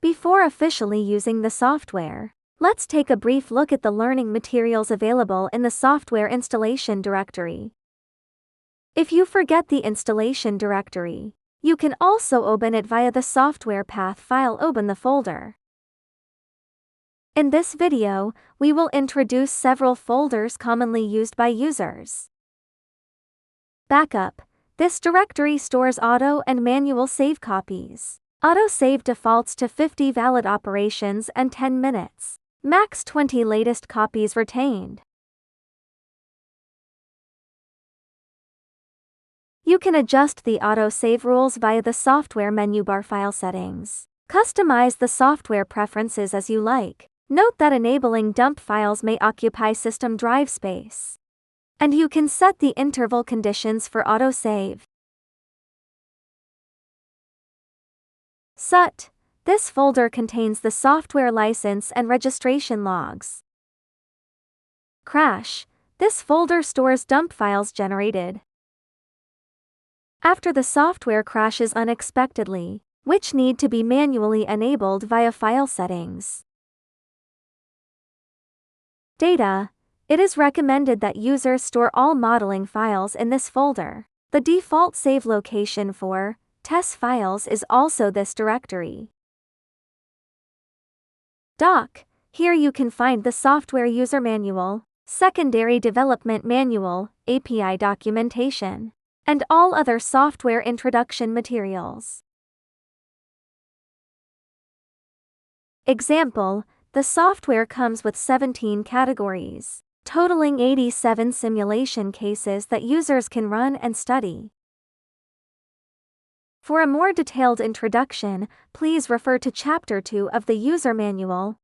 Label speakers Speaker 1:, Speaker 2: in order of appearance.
Speaker 1: Before officially using the software, let's take a brief look at the learning materials available in the software installation directory. If you forget the installation directory, you can also open it via the software path file. Open the folder. In this video, we will introduce several folders commonly used by users. Backup. This directory stores auto and manual save copies. Auto save defaults to 50 valid operations and 10 minutes. Max 20 latest copies retained. You can adjust the auto save rules via the software menu bar file settings. Customize the software preferences as you like. Note that enabling dump files may occupy system drive space. And you can set the interval conditions for auto save. SUT. This folder contains the software license and registration logs. Crash. This folder stores dump files generated after the software crashes unexpectedly, which need to be manually enabled via file settings. Data. It is recommended that users store all modeling files in this folder. The default save location for TESS files is also this directory. Doc. Here you can find the software user manual, secondary development manual, API documentation, and all other software introduction materials. Example. The software comes with 17 categories, totaling 87 simulation cases that users can run and study. For a more detailed introduction, please refer to Chapter 2 of the user manual.